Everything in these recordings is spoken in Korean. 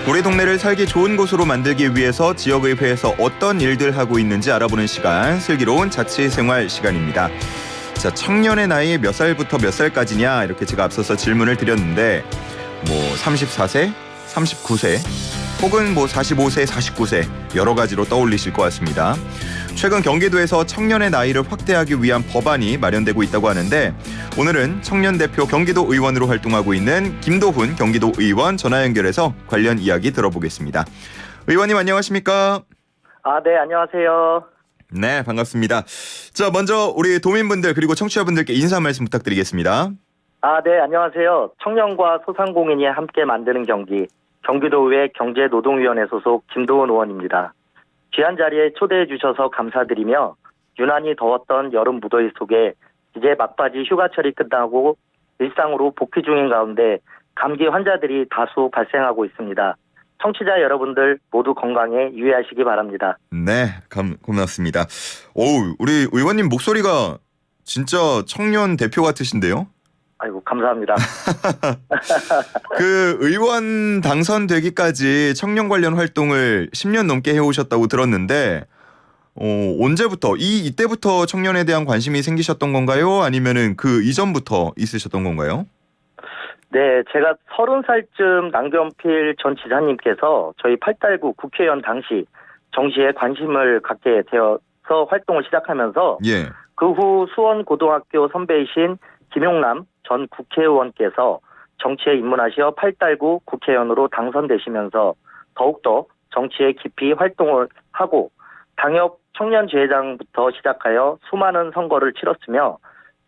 우리 동네를 살기 좋은 곳으로 만들기 위해서 지역의회에서 어떤 일들 하고 있는지 알아보는 시간, 슬기로운 자치생활 시간입니다. 자, 청년의 나이 몇 살부터 몇 살까지냐 이렇게 제가 앞서서 질문을 드렸는데 34세, 39세 혹은 45세, 49세 여러 가지로 떠올리실 것 같습니다. 최근 경기도에서 청년의 나이를 확대하기 위한 법안이 마련되고 있다고 하는데 오늘은 청년 대표 경기도 의원으로 활동하고 있는 김도훈 경기도 의원 전화 연결해서 관련 이야기 들어보겠습니다. 의원님 안녕하십니까? 네, 안녕하세요. 네, 반갑습니다. 자, 먼저 우리 도민분들 그리고 청취자분들께 인사 말씀 부탁드리겠습니다. 네, 안녕하세요. 청년과 소상공인이 함께 만드는 경기도의회 경제노동위원회 소속 김도훈 의원입니다. 귀한 자리에 초대해 주셔서 감사드리며 유난히 더웠던 여름 무더위 속에 이제 막바지 휴가철이 끝나고 일상으로 복귀 중인 가운데 감기 환자들이 다수 발생하고 있습니다. 청취자 여러분들 모두 건강에 유의하시기 바랍니다. 네, 고맙습니다. 우리 의원님 목소리가 진짜 청년 대표 같으신데요? 아이고, 감사합니다. 그 의원 당선되기까지 청년 관련 활동을 10년 넘게 해오셨다고 들었는데 언제부터 이때부터 청년에 대한 관심이 생기셨던 건가요? 아니면은 그 이전부터 있으셨던 건가요? 네, 제가 30살쯤 남경필 전 지사님께서 저희 8.9 국회의원 당시 정치에 관심을 갖게 되어서 활동을 시작하면서 예. 그 후 수원고등학교 선배이신 김용남 전 국회의원께서 정치에 입문하시어 8.9 국회의원으로 당선되시면서 더욱더 정치에 깊이 활동을 하고 당협 청년지회장부터 시작하여 수많은 선거를 치렀으며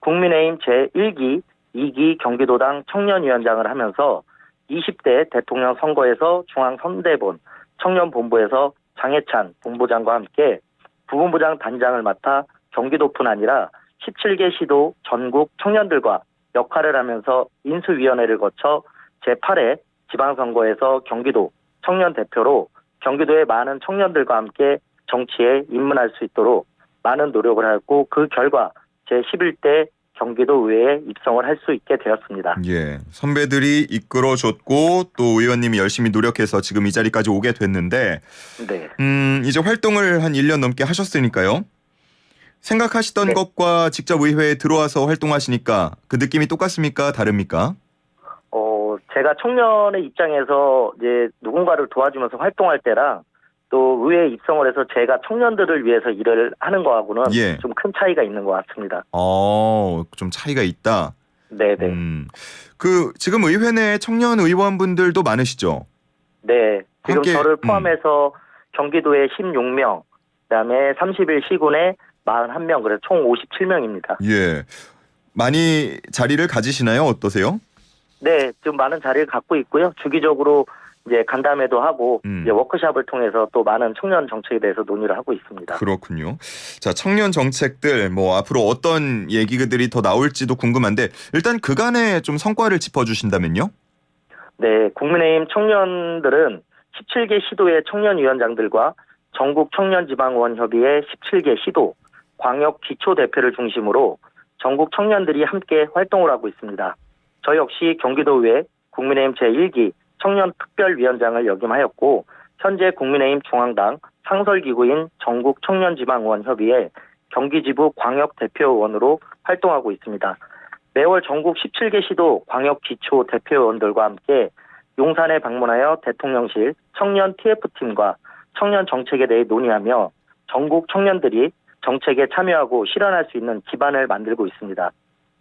국민의힘 제1기, 2기 경기도당 청년위원장을 하면서 20대 대통령 선거에서 중앙선대본 청년본부에서 장해찬 본부장과 함께 부본부장 단장을 맡아 경기도뿐 아니라 17개 시도 전국 청년들과 역할을 하면서 인수위원회를 거쳐 제8회 지방선거에서 경기도 청년 대표로 경기도의 많은 청년들과 함께 정치에 입문할 수 있도록 많은 노력을 하고 그 결과 제11대 경기도 의회에 입성을 할 수 있게 되었습니다. 예, 선배들이 이끌어줬고 또 의원님이 열심히 노력해서 지금 이 자리까지 오게 됐는데 네. 이제 활동을 한 1년 넘게 하셨으니까요. 생각하시던 네. 것과 직접 의회에 들어와서 활동하시니까 그 느낌이 똑같습니까? 다릅니까? 제가 청년의 입장에서 이제 누군가를 도와주면서 활동할 때랑 또 의회에 입성을 해서 제가 청년들을 위해서 일을 하는 거하고는 예. 좀 큰 차이가 있는 것 같습니다. 좀 차이가 있다. 네네. 그 지금 의회 내에 청년 의원분들도 많으시죠? 네. 지금 함께, 저를 포함해서 경기도에 16명, 그다음에 31시군에 41명, 그래서 총 57명입니다. 예. 많이 자리를 가지시나요? 어떠세요? 네, 지금 많은 자리를 갖고 있고요. 주기적으로 이제 간담회도 하고 이제 워크숍을 통해서 또 많은 청년 정책에 대해서 논의를 하고 있습니다. 그렇군요. 자, 청년 정책들 앞으로 어떤 얘기들이 더 나올지도 궁금한데 일단 그간의 좀 성과를 짚어주신다면요? 네, 국민의힘 청년들은 17개 시도의 청년위원장들과 전국 청년지방의원협의회 17개 시도 광역 기초대표를 중심으로 전국 청년들이 함께 활동을 하고 있습니다. 저 역시 경기도의회 국민의힘 제1기 청년특별위원장을 역임하였고 현재 국민의힘 중앙당 상설기구인 전국 청년지방의원협의회 경기지부 광역대표의원으로 활동하고 있습니다. 매월 전국 17개 시도 광역기초대표의원들과 함께 용산에 방문하여 대통령실 청년 TF팀과 청년 정책에 대해 논의하며 전국 청년들이 정책에 참여하고 실현할 수 있는 기반을 만들고 있습니다.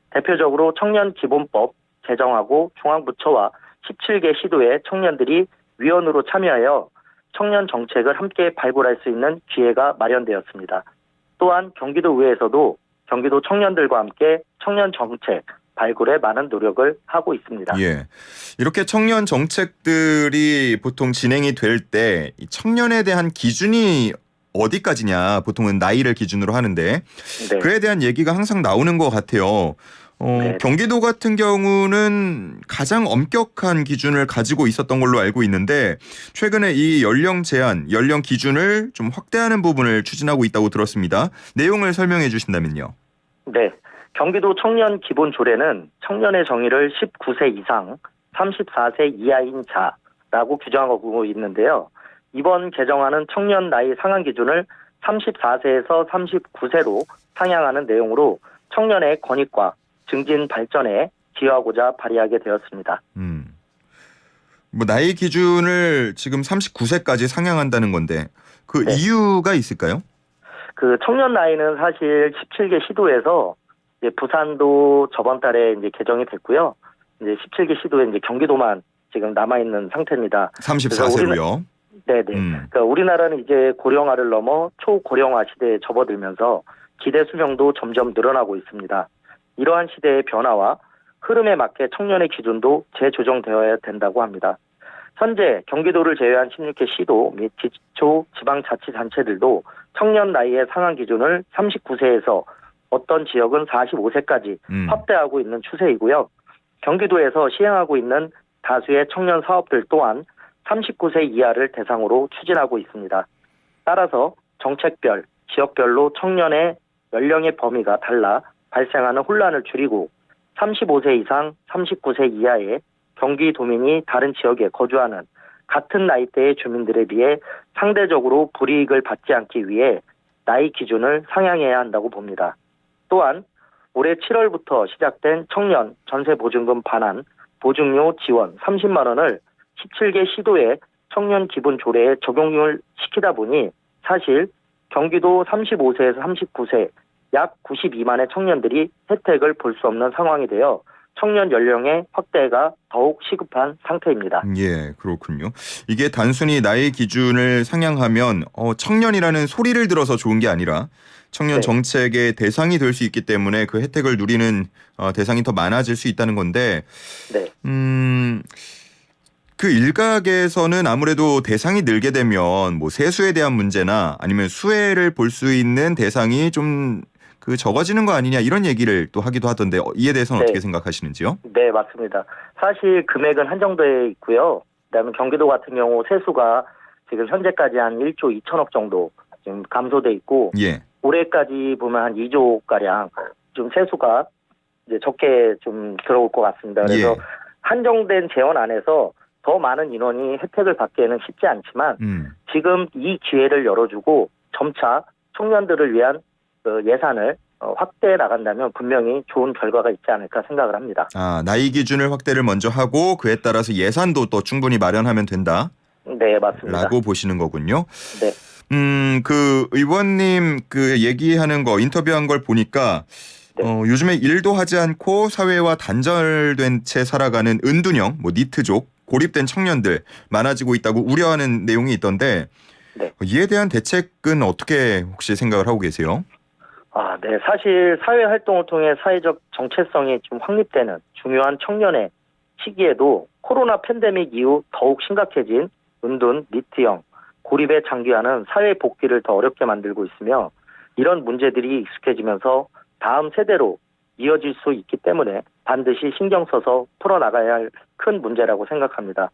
대표적으로 청년기본법 제정하고 중앙부처와 17개 시도의 청년들이 위원으로 참여하여 청년 정책을 함께 발굴할 수 있는 기회가 마련되었습니다. 또한 경기도의회에서도 경기도 청년들과 함께 청년 정책 발굴에 많은 노력을 하고 있습니다. 예, 이렇게 청년 정책들이 보통 진행이 될 때 청년에 대한 기준이 어디까지냐 보통은 나이를 기준으로 하는데 네. 그에 대한 얘기가 항상 나오는 것 같아요. 네. 경기도 같은 경우는 가장 엄격한 기준을 가지고 있었던 걸로 알고 있는데 최근에 이 연령 제한, 연령 기준을 좀 확대하는 부분을 추진하고 있다고 들었습니다. 내용을 설명해 주신다면요. 네. 경기도 청년 기본 조례는 청년의 정의를 19세 이상, 34세 이하인 자, 라고 규정하고 있는데요. 이번 개정안은 청년 나이 상한 기준을 34세에서 39세로 상향하는 내용으로 청년의 권익과 증진 발전에 기여하고자 발의하게 되었습니다. 뭐 나이 기준을 지금 39세까지 상향한다는 건데 그 네. 이유가 있을까요? 그 청년 나이는 사실 17개 시도에서 이제 부산도 저번 달에 이제 개정이 됐고요. 이제 17개 시도에 이제 경기도만 지금 남아 있는 상태입니다. 34세로요. 네네. 그러니까 우리나라는 이제 고령화를 넘어 초고령화 시대에 접어들면서 기대 수명도 점점 늘어나고 있습니다. 이러한 시대의 변화와 흐름에 맞게 청년의 기준도 재조정되어야 된다고 합니다. 현재 경기도를 제외한 16개 시도 및 기초 지방자치단체들도 청년 나이의 상한 기준을 39세에서 어떤 지역은 45세까지 확대하고 있는 추세이고요. 경기도에서 시행하고 있는 다수의 청년 사업들 또한 39세 이하를 대상으로 추진하고 있습니다. 따라서 정책별, 지역별로 청년의 연령의 범위가 달라 발생하는 혼란을 줄이고 35세 이상, 39세 이하의 경기도민이 다른 지역에 거주하는 같은 나이대의 주민들에 비해 상대적으로 불이익을 받지 않기 위해 나이 기준을 상향해야 한다고 봅니다. 또한 올해 7월부터 시작된 청년 전세보증금 반환 보증료 지원 30만 원을 17개 시도의 청년 기본 조례에 적용을 시키다 보니 사실 경기도 35세에서 39세 약 92만의 청년들이 혜택을 볼 수 없는 상황이 되어 청년 연령의 확대가 더욱 시급한 상태입니다. 예, 그렇군요. 이게 단순히 나이 기준을 상향하면 청년이라는 소리를 들어서 좋은 게 아니라 청년 정책의 대상이 될 수 있기 때문에 그 혜택을 누리는 대상이 더 많아질 수 있다는 건데 네. 그 일각에서는 아무래도 대상이 늘게 되면 뭐 세수에 대한 문제나 아니면 수혜를 볼 수 있는 대상이 좀 적어지는 거 아니냐 이런 얘기를 또 하기도 하던데 이에 대해서는 어떻게 생각하시는지요? 네, 맞습니다. 사실 금액은 한정돼 있고요. 그다음에 경기도 같은 경우 세수가 지금 현재까지 한 1조 2천억 정도 지금 감소돼 있고 올해까지 보면 한 2조 가량 좀 세수가 이제 적게 좀 들어올 것 같습니다. 그래서 한정된 재원 안에서 더 많은 인원이 혜택을 받기에는 쉽지 않지만 지금 이 기회를 열어주고 점차 청년들을 위한 예산을 확대해 나간다면 분명히 좋은 결과가 있지 않을까 생각을 합니다. 나이 기준을 확대를 먼저 하고 그에 따라서 예산도 또 충분히 마련하면 된다. 네, 맞습니다. 라고 보시는 거군요. 네. 그 의원님 그 얘기하는 거 인터뷰한 걸 보니까 요즘에 일도 하지 않고 사회와 단절된 채 살아가는 은둔형, 뭐 니트족, 고립된 청년들 많아지고 있다고 우려하는 내용이 있던데 이에 대한 대책은 어떻게 혹시 생각을 하고 계세요? 네. 사실 사회 활동을 통해 사회적 정체성이 좀 확립되는 중요한 청년의 시기에도 코로나 팬데믹 이후 더욱 심각해진 은둔, 니트형, 고립의 장기화는 사회 복귀를 더 어렵게 만들고 있으며 이런 문제들이 익숙해지면서 다음 세대로 이어질 수 있기 때문에 반드시 신경 써서 풀어나가야 할 큰 문제라고 생각합니다.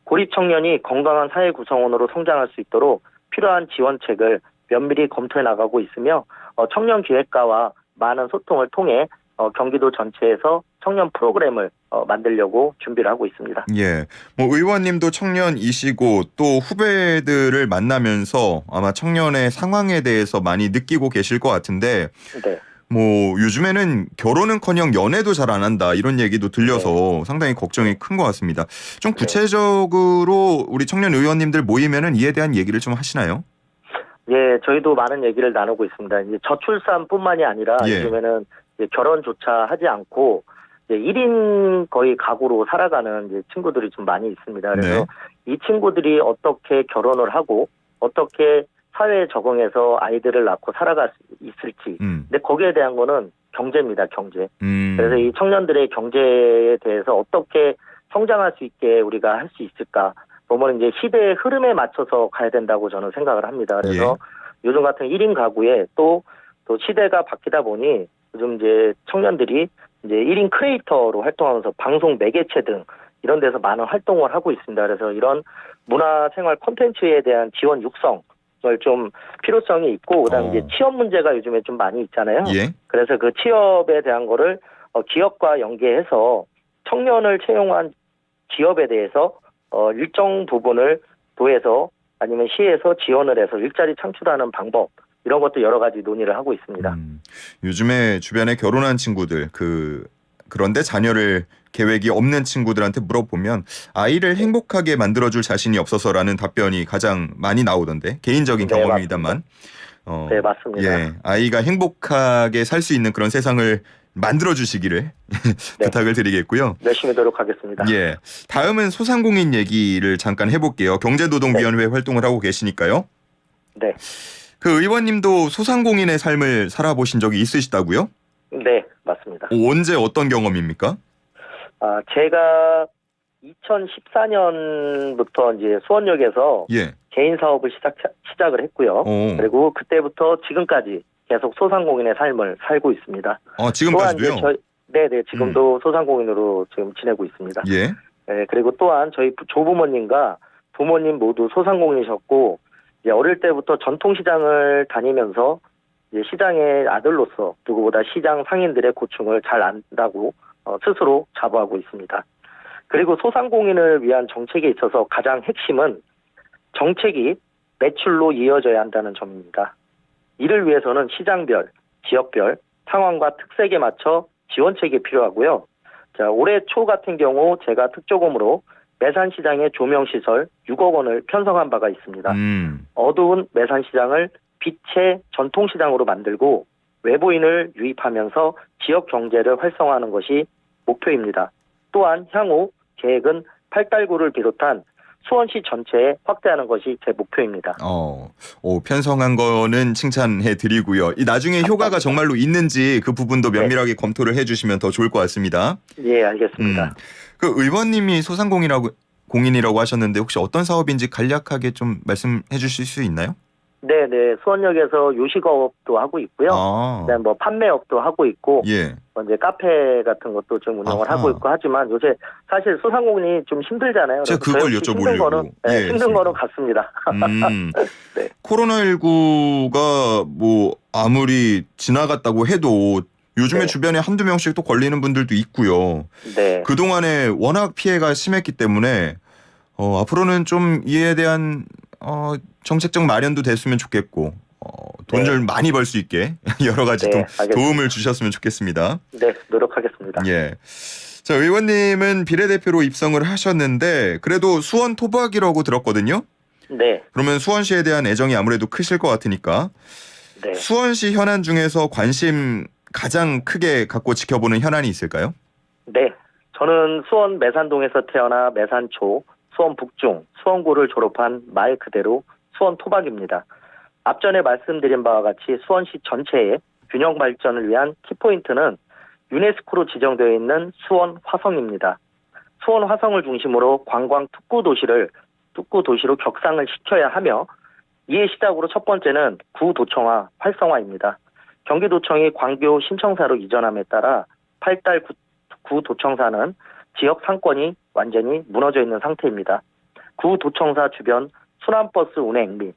고립 청년이 건강한 사회 구성원으로 성장할 수 있도록 필요한 지원책을 면밀히 검토해 나가고 있으며 청년 기획과와 많은 소통을 통해 경기도 전체에서 청년 프로그램을 만들려고 준비를 하고 있습니다. 예, 뭐 의원님도 청년이시고 또 후배들을 만나면서 아마 청년의 상황에 대해서 많이 느끼고 계실 것 같은데 뭐 요즘에는 결혼은커녕 연애도 잘 안 한다 이런 얘기도 들려서 상당히 걱정이 큰 것 같습니다. 좀 구체적으로 우리 청년 의원님들 모이면은 이에 대한 얘기를 좀 하시나요? 예, 저희도 많은 얘기를 나누고 있습니다. 이제 저출산뿐만이 아니라 요즘에는 이제 결혼조차 하지 않고 이제 1인 거의 가구로 살아가는 이제 친구들이 좀 많이 있습니다. 그래서 이 친구들이 어떻게 결혼을 하고 어떻게 사회에 적응해서 아이들을 낳고 살아갈 수 있을지. 근데 거기에 대한 거는 경제입니다, 경제. 그래서 이 청년들의 경제에 대해서 어떻게 성장할 수 있게 우리가 할 수 있을까. 보면 이제 시대의 흐름에 맞춰서 가야 된다고 저는 생각을 합니다. 그래서 요즘 같은 1인 가구에 또 시대가 바뀌다 보니 요즘 이제 청년들이 이제 1인 크리에이터로 활동하면서 방송 매개체 등 이런 데서 많은 활동을 하고 있습니다. 그래서 이런 문화생활 콘텐츠에 대한 지원 육성 좀 필요성이 있고 그다음에 이제 취업 문제가 요즘에 좀 많이 있잖아요. 그래서 그 취업에 대한 거를 기업과 연계해서 청년을 채용한 기업에 대해서 일정 부분을 도에서 아니면 시에서 지원을 해서 일자리 창출하는 방법 이런 것도 여러 가지 논의를 하고 있습니다. 요즘에 주변에 결혼한 친구들 그런데 자녀를 계획이 없는 친구들한테 물어보면 아이를 행복하게 만들어줄 자신이 없어서라는 답변이 가장 많이 나오던데 개인적인 네, 경험입니다만 네, 맞습니다. 예, 아이가 행복하게 살 수 있는 그런 세상을 만들어주시기를 네. 부탁을 드리겠고요. 열심히 노력하겠습니다. 예, 다음은 소상공인 얘기를 잠깐 해볼게요. 경제노동위원회 활동을 하고 계시니까요. 네, 그 의원님도 소상공인의 삶을 살아보신 적이 있으시다고요? 네, 맞습니다. 언제 어떤 경험입니까? 제가 2014년부터 이제 수원역에서 예. 개인 사업을 시작을 했고요. 그리고 그때부터 지금까지 계속 소상공인의 삶을 살고 있습니다. 지금까지도요? 네네, 지금도 소상공인으로 지금 지내고 있습니다. 예. 네, 그리고 또한 저희 조부모님과 부모님 모두 소상공인이셨고, 이제 어릴 때부터 전통시장을 다니면서 이제 시장의 아들로서 누구보다 시장 상인들의 고충을 잘 안다고 스스로 자부하고 있습니다. 그리고 소상공인을 위한 정책에 있어서 가장 핵심은 정책이 매출로 이어져야 한다는 점입니다. 이를 위해서는 시장별, 지역별, 상황과 특색에 맞춰 지원책이 필요하고요. 자, 올해 초 같은 경우 제가 특조금으로 매산시장의 조명시설 6억 원을 편성한 바가 있습니다. 어두운 매산시장을 빛의 전통시장으로 만들고 외부인을 유입하면서 지역 경제를 활성화하는 것이 목표입니다. 또한 향후 계획은 팔달구를 비롯한 수원시 전체에 확대하는 것이 제 목표입니다. 편성한 거는 칭찬해 드리고요. 이 나중에 효과가 정말로 있는지 그 부분도 면밀하게 검토를 해주시면 더 좋을 것 같습니다. 예, 알겠습니다. 그 의원님이 소상공인이라고 하셨는데 혹시 어떤 사업인지 간략하게 좀 말씀해 주실 수 있나요? 네네, 수원역에서 요식업도 하고 있고요. 그다음 뭐 판매업도 하고 있고, 예. 이제 카페 같은 것도 좀 운영을 하고 있고 하지만 요새 사실 소상공인이 좀 힘들잖아요. 제가 그걸 여쭤보려고. 힘든 거는 같습니다. 네. 코로나19가 뭐 아무리 지나갔다고 해도 요즘에 주변에 한두 명씩 또 걸리는 분들도 있고요. 네. 그동안에 워낙 피해가 심했기 때문에 앞으로는 좀 이에 대한 정책적 마련도 됐으면 좋겠고 돈을 많이 벌 수 있게 여러 가지 도움을 주셨으면 좋겠습니다. 네, 노력하겠습니다. 예. 자, 의원님은 비례대표로 입성을 하셨는데 그래도 수원 토박이라고 들었거든요. 네. 그러면 수원시에 대한 애정이 아무래도 크실 것 같으니까 네. 수원시 현안 중에서 관심 가장 크게 갖고 지켜보는 현안이 있을까요? 네. 저는 수원 매산동에서 태어나 매산초, 수원 북중, 수원고를 졸업한 말 그대로 수원 토박입니다. 앞전에 말씀드린 바와 같이 수원시 전체의 균형 발전을 위한 키포인트는 유네스코로 지정되어 있는 수원 화성입니다. 수원 화성을 중심으로 관광 특구 도시로 격상을 시켜야 하며 이에 시작으로 첫 번째는 구도청화 활성화입니다. 경기도청이 광교 신청사로 이전함에 따라 8달 구도청사는 지역 상권이 완전히 무너져 있는 상태입니다. 구도청사 주변 순환버스 운행 및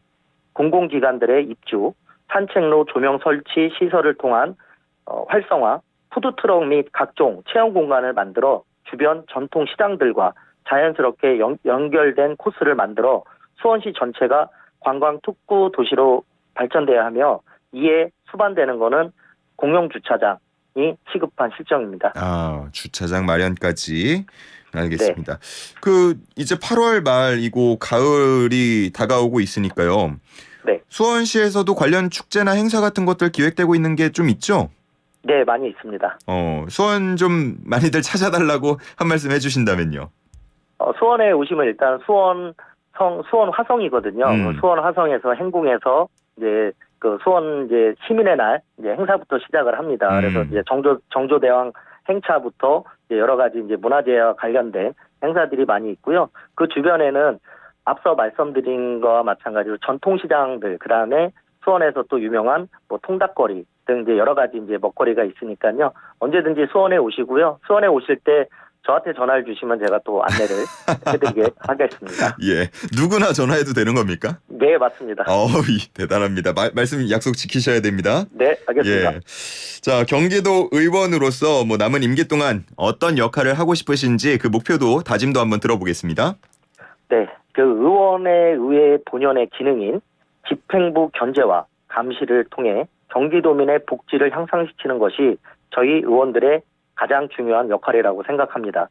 공공기관들의 입주, 산책로 조명 설치 시설을 통한 활성화, 푸드트럭 및 각종 체험 공간을 만들어 주변 전통 시장들과 자연스럽게 연결된 코스를 만들어 수원시 전체가 관광 특구 도시로 발전돼야 하며 이에 수반되는 것은 공영주차장이 시급한 실정입니다. 주차장 마련까지 알겠습니다. 네. 이제 8월 말이고 가을이 다가오고 있으니까요. 네. 수원시에서도 관련 축제나 행사 같은 것들 기획되고 있는 게 좀 있죠? 네, 많이 있습니다. 수원 좀 많이들 찾아달라고 한 말씀 해주신다면요. 수원에 오시면 일단 수원 화성이거든요. 수원 화성에서 행궁에서 이제 수원 이제 시민의 날 이제 행사부터 시작을 합니다. 그래서 이제 정조대왕 행차부터 이제 여러 가지 이제 문화재와 관련된 행사들이 많이 있고요. 그 주변에는 앞서 말씀드린 거와 마찬가지로 전통시장들, 그 다음에 수원에서 또 유명한 뭐 통닭거리 등 이제 여러 가지 이제 먹거리가 있으니까요. 언제든지 수원에 오시고요. 수원에 오실 때 저한테 전화를 주시면 제가 또 안내를 해드리게 하겠습니다. 예, 누구나 전화해도 되는 겁니까? 네, 맞습니다. 대단합니다. 말씀 약속 지키셔야 됩니다. 네, 알겠습니다. 예. 자, 경기도 의원으로서 남은 임기 동안 어떤 역할을 하고 싶으신지 그 목표도 다짐도 한번 들어보겠습니다. 네, 그 의원의 의회 본연의 기능인 집행부 견제와 감시를 통해 경기도민의 복지를 향상시키는 것이 저희 의원들의 가장 중요한 역할이라고 생각합니다.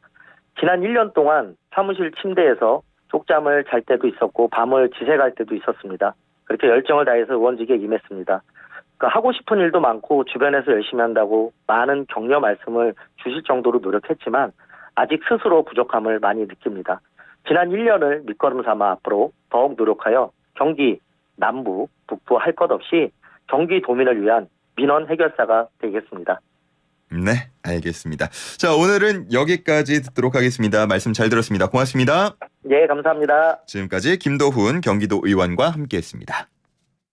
지난 1년 동안 사무실 침대에서 쪽잠을 잘 때도 있었고 밤을 지새갈 때도 있었습니다. 그렇게 열정을 다해서 의원직에 임했습니다. 하고 싶은 일도 많고 주변에서 열심히 한다고 많은 격려 말씀을 주실 정도로 노력했지만 아직 스스로 부족함을 많이 느낍니다. 지난 1년을 밑거름 삼아 앞으로 더욱 노력하여 경기 남부, 북부 할 것 없이 경기도민을 위한 민원 해결사가 되겠습니다. 네, 알겠습니다. 자, 오늘은 여기까지 듣도록 하겠습니다. 말씀 잘 들었습니다. 고맙습니다. 네, 감사합니다. 지금까지 김도훈 경기도 의원과 함께했습니다.